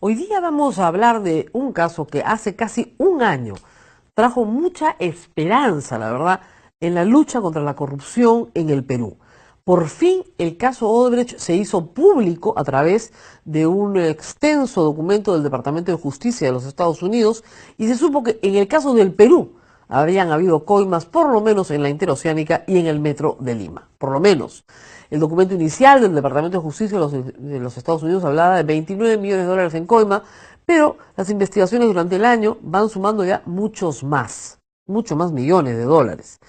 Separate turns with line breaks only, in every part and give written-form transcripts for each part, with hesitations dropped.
Hoy día vamos a hablar de un caso que hace casi un año trajo mucha esperanza, la verdad, en la lucha contra la corrupción en el Perú. Por fin el caso Odebrecht se hizo público a través de un extenso documento del Departamento de Justicia de los Estados Unidos y se supo que en el caso del Perú habrían habido coimas por lo menos en la Interoceánica y en el Metro de Lima, por lo menos. El documento inicial del Departamento de Justicia de los Estados Unidos hablaba de 29 millones de dólares en coima, pero las investigaciones durante el año van sumando ya muchos más millones de dólares.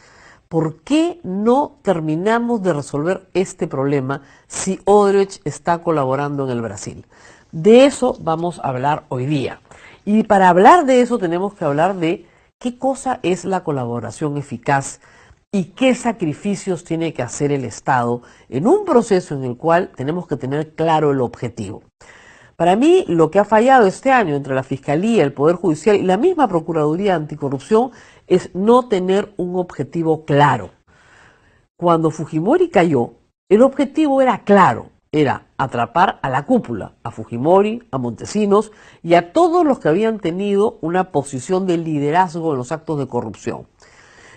¿Por qué no terminamos de resolver este problema si Odebrecht está colaborando en el Brasil? De eso vamos a hablar hoy día. Y para hablar de eso tenemos que hablar de qué cosa es la colaboración eficaz y qué sacrificios tiene que hacer el Estado en un proceso en el cual tenemos que tener claro el objetivo. Para mí, lo que ha fallado este año entre la Fiscalía, el Poder Judicial y la misma Procuraduría Anticorrupción es no tener un objetivo claro. Cuando Fujimori cayó, el objetivo era claro, era atrapar a la cúpula, a Fujimori, a Montesinos y a todos los que habían tenido una posición de liderazgo en los actos de corrupción.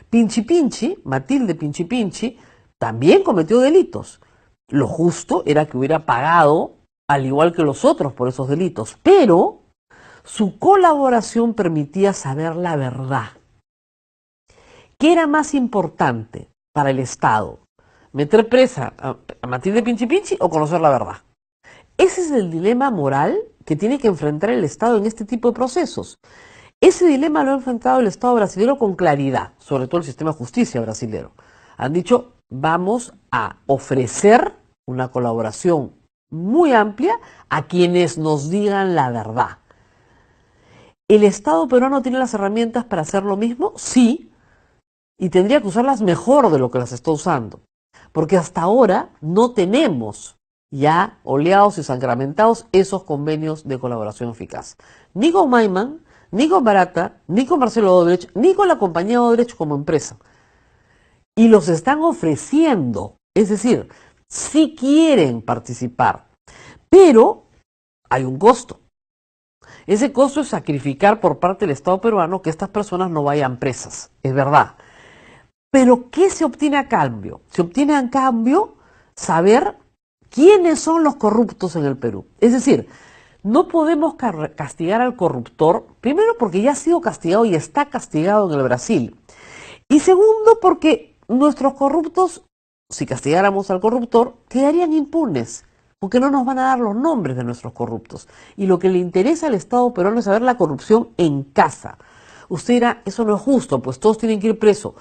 Pinchi Pinchi, Matilde Pinchi Pinchi, también cometió delitos. Lo justo era que hubiera pagado al igual que los otros por esos delitos, pero su colaboración permitía saber la verdad. ¿Qué era más importante para el Estado? ¿Meter presa a Matilde Pinchi Pinchi o conocer la verdad? Ese es el dilema moral que tiene que enfrentar el Estado en este tipo de procesos. Ese dilema lo ha enfrentado el Estado brasileño con claridad, sobre todo el sistema de justicia brasileño. Han dicho, vamos a ofrecer una colaboración muy amplia a quienes nos digan la verdad. ¿El Estado peruano tiene las herramientas para hacer lo mismo? Sí, y tendría que usarlas mejor de lo que las está usando, porque hasta ahora no tenemos ya oleados y sacramentados esos convenios de colaboración eficaz. Ni con Maiman, ni con Barata, ni con Marcelo Odebrecht, ni con la compañía Odebrecht como empresa. Y los están ofreciendo, es decir, sí quieren participar, pero hay un costo. Ese costo es sacrificar por parte del Estado peruano que estas personas no vayan presas, es verdad. Pero ¿qué se obtiene a cambio? Se obtiene a cambio saber quiénes son los corruptos en el Perú. Es decir, no podemos castigar al corruptor, primero porque ya ha sido castigado y está castigado en el Brasil. Y segundo porque nuestros corruptos, si castigáramos al corruptor, quedarían impunes, porque no nos van a dar los nombres de nuestros corruptos. Y lo que le interesa al Estado peruano es saber la corrupción en casa. Usted dirá, eso no es justo, pues todos tienen que ir presos.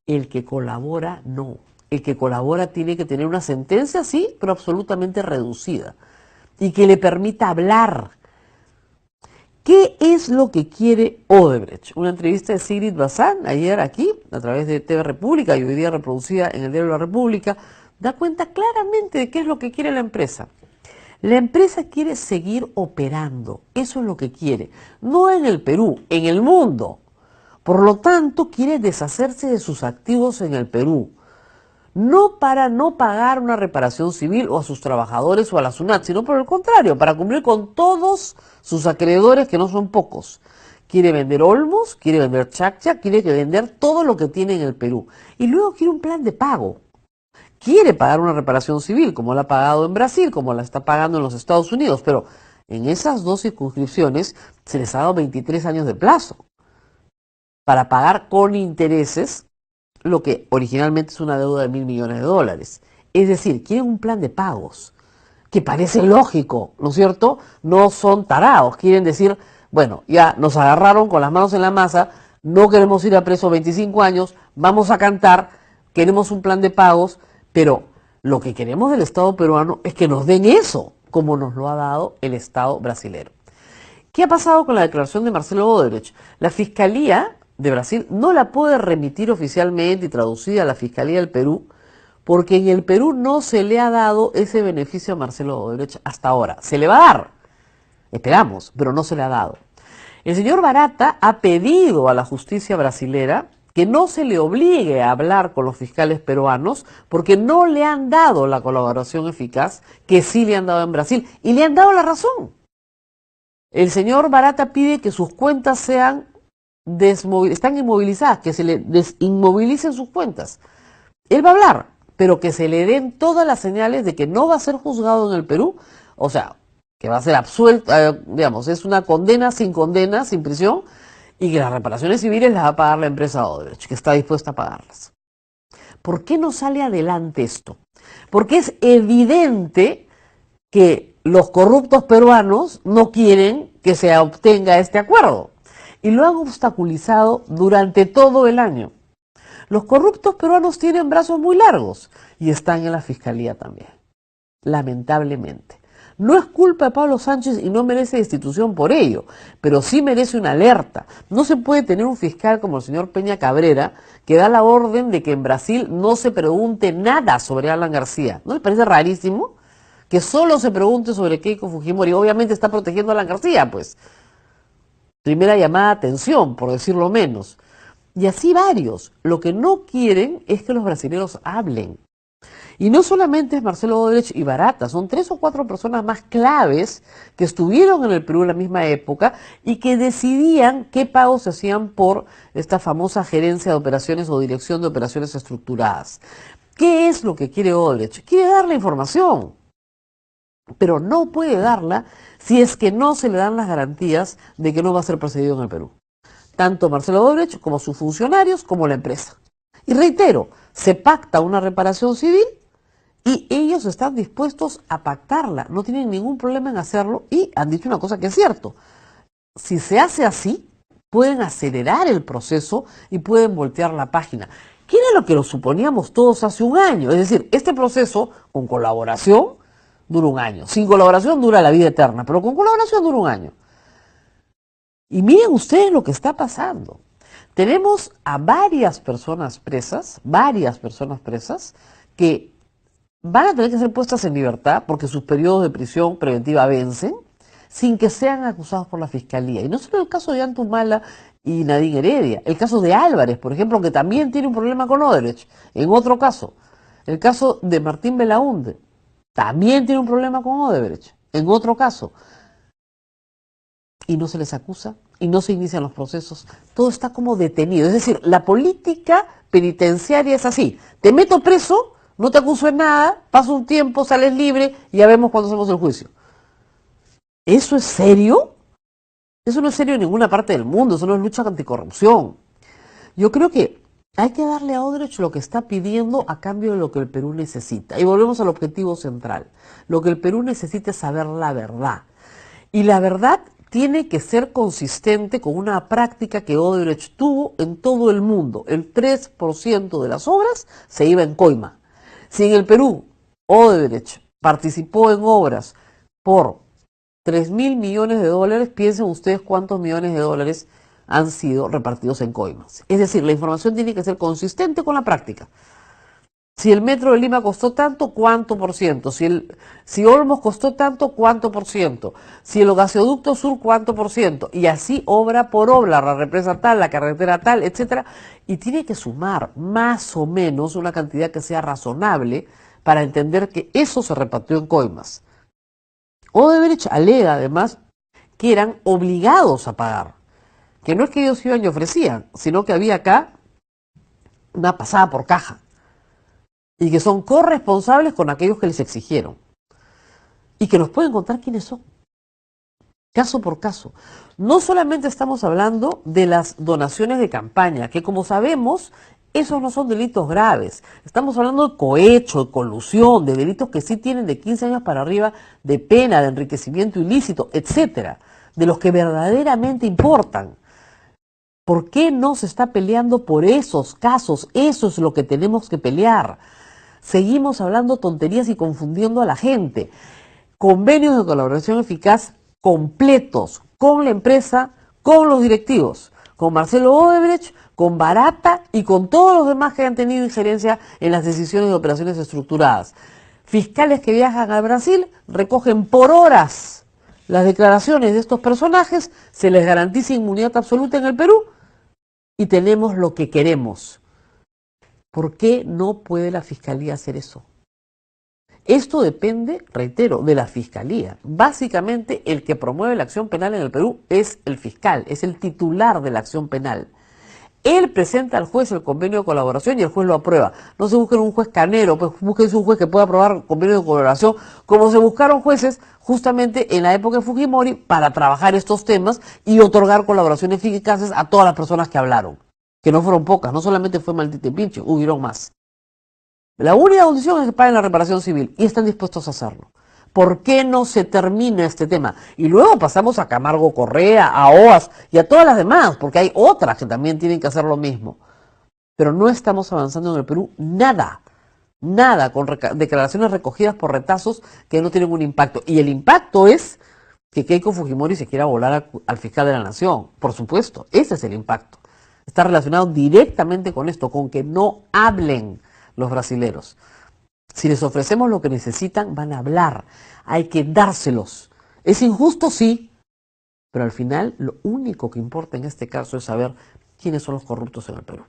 El que colabora, no. El que colabora tiene que tener una sentencia, sí, pero absolutamente reducida. Y que le permita hablar. ¿Qué es lo que quiere Odebrecht? Una entrevista de Sigrid Bazán ayer aquí, a través de TV República y hoy día reproducida en el diario La República, da cuenta claramente de qué es lo que quiere la empresa. La empresa quiere seguir operando, eso es lo que quiere. No en el Perú, en el mundo. Por lo tanto, quiere deshacerse de sus activos en el Perú. No para no pagar una reparación civil o a sus trabajadores o a la SUNAT, sino por el contrario, para cumplir con todos sus acreedores, que no son pocos. Quiere vender Olmos, quiere vender Chaccha, quiere vender todo lo que tiene en el Perú. Y luego quiere un plan de pago. Quiere pagar una reparación civil, como la ha pagado en Brasil, como la está pagando en los Estados Unidos, pero en esas dos circunscripciones se les ha dado 23 años de plazo para pagar con intereses lo que originalmente es una deuda de $1.000 millones. Es decir, quieren un plan de pagos, que parece lógico, ¿no es cierto? No son tarados, quieren decir, bueno, ya nos agarraron con las manos en la masa, no queremos ir a preso 25 años, vamos a cantar, queremos un plan de pagos, pero lo que queremos del Estado peruano es que nos den eso, como nos lo ha dado el Estado brasilero. ¿Qué ha pasado con la declaración de Marcelo Odebrecht? La Fiscalía de Brasil no la puede remitir oficialmente y traducida a la Fiscalía del Perú, porque en el Perú no se le ha dado ese beneficio a Marcelo Odebrecht hasta ahora. Se le va a dar, esperamos, pero no se le ha dado. El señor Barata ha pedido a la justicia brasilera que no se le obligue a hablar con los fiscales peruanos porque no le han dado la colaboración eficaz que sí le han dado en Brasil y le han dado la razón. El señor Barata pide que sus cuentas están inmovilizadas, que se le desinmovilicen sus cuentas. Él va a hablar, pero que se le den todas las señales de que no va a ser juzgado en el Perú, o sea, que va a ser absuelto, digamos, es una condena, sin prisión, y que las reparaciones civiles las va a pagar la empresa Odebrecht, que está dispuesta a pagarlas. ¿Por qué no sale adelante esto? Porque es evidente que los corruptos peruanos no quieren que se obtenga este acuerdo y lo han obstaculizado durante todo el año. Los corruptos peruanos tienen brazos muy largos y están en la fiscalía también, lamentablemente. No es culpa de Pablo Sánchez y no merece destitución por ello, pero sí merece una alerta. No se puede tener un fiscal como el señor Peña Cabrera que da la orden de que en Brasil no se pregunte nada sobre Alan García. ¿No les parece rarísimo? Que solo se pregunte sobre Keiko Fujimori. Obviamente está protegiendo a Alan García, pues. Primera llamada de atención, por decirlo menos. Y así varios. Lo que no quieren es que los brasileños hablen. Y no solamente es Marcelo Odebrecht y Barata, son 3 o 4 personas más claves que estuvieron en el Perú en la misma época y que decidían qué pagos se hacían por esta famosa gerencia de operaciones o dirección de operaciones estructuradas. ¿Qué es lo que quiere Odebrecht? Quiere dar la información, pero no puede darla si es que no se le dan las garantías de que no va a ser procedido en el Perú. Tanto Marcelo Odebrecht como sus funcionarios como la empresa. Y reitero, se pacta una reparación civil y ellos están dispuestos a pactarla, no tienen ningún problema en hacerlo y han dicho una cosa que es cierto. Si se hace así, pueden acelerar el proceso y pueden voltear la página. ¿Qué era lo que lo suponíamos todos hace un año? Es decir, este proceso con colaboración dura un año. Sin colaboración dura la vida eterna, pero con colaboración dura un año. Y miren ustedes lo que está pasando. Tenemos a varias personas presas que van a tener que ser puestas en libertad porque sus periodos de prisión preventiva vencen sin que sean acusados por la fiscalía. Y no solo el caso de Antumala y Nadine Heredia, el caso de Álvarez, por ejemplo, que también tiene un problema con Odebrecht. En otro caso, el caso de Martín Belaúnde, también tiene un problema con Odebrecht. En otro caso, y no se les acusa y no se inician los procesos, todo está como detenido. Es decir, la política penitenciaria es así: te meto preso, no te acuso de nada, pasa un tiempo, sales libre y ya vemos cuando hacemos el juicio. ¿Eso es serio? Eso no es serio en ninguna parte del mundo, eso no es lucha anticorrupción. Yo creo que hay que darle a Odebrecht lo que está pidiendo a cambio de lo que el Perú necesita. Y volvemos al objetivo central. Lo que el Perú necesita es saber la verdad. Y la verdad tiene que ser consistente con una práctica que Odebrecht tuvo en todo el mundo. El 3% de las obras se iba en coima. Si en el Perú Odebrecht participó en obras por 3.000 millones de dólares, piensen ustedes cuántos millones de dólares han sido repartidos en coimas. Es decir, la información tiene que ser consistente con la práctica. Si el metro de Lima costó tanto, ¿cuánto por ciento? Si Olmos costó tanto, ¿cuánto por ciento? Si el gasoducto sur, ¿cuánto por ciento? Y así obra por obra, la represa tal, la carretera tal, etcétera. Y tiene que sumar más o menos una cantidad que sea razonable para entender que eso se repartió en coimas. Odebrecht alega además que eran obligados a pagar, que no es que ellos iban y ofrecían, sino que había acá una pasada por caja y que son corresponsables con aquellos que les exigieron y que nos pueden contar quiénes son, caso por caso. No solamente estamos hablando de las donaciones de campaña, que como sabemos, esos no son delitos graves. Estamos hablando de cohecho, de colusión, de delitos que sí tienen de 15 años para arriba de pena, de enriquecimiento ilícito, etcétera, de los que verdaderamente importan. ¿Por qué no se está peleando por esos casos? Eso es lo que tenemos que pelear. Seguimos hablando tonterías y confundiendo a la gente. Convenios de colaboración eficaz completos con la empresa, con los directivos, con Marcelo Odebrecht, con Barata y con todos los demás que han tenido injerencia en las decisiones de operaciones estructuradas. Fiscales que viajan a Brasil recogen por horas las declaraciones de estos personajes, se les garantiza inmunidad absoluta en el Perú y tenemos lo que queremos. ¿Por qué no puede la Fiscalía hacer eso? Esto depende, reitero, de la Fiscalía. Básicamente, el que promueve la acción penal en el Perú es el fiscal, es el titular de la acción penal. Él presenta al juez el convenio de colaboración y el juez lo aprueba. No se busquen un juez canero, pues busquen un juez que pueda aprobar convenio de colaboración, como se buscaron jueces justamente en la época de Fujimori para trabajar estos temas y otorgar colaboraciones eficaces a todas las personas que hablaron. Que no fueron pocas, no solamente fue Maldita Pinche, hubieron más. La única condición es que paguen la reparación civil y están dispuestos a hacerlo. ¿Por qué no se termina este tema? Y luego pasamos a Camargo Correa, a OAS y a todas las demás, porque hay otras que también tienen que hacer lo mismo. Pero no estamos avanzando en el Perú nada, nada con declaraciones recogidas por retazos que no tienen un impacto. Y el impacto es que Keiko Fujimori se quiera volar al fiscal de la nación. Por supuesto, ese es el impacto. Está relacionado directamente con esto, con que no hablen los brasileros. Si les ofrecemos lo que necesitan, van a hablar. Hay que dárselos. ¿Es injusto? Sí. Pero al final, lo único que importa en este caso es saber quiénes son los corruptos en el Perú.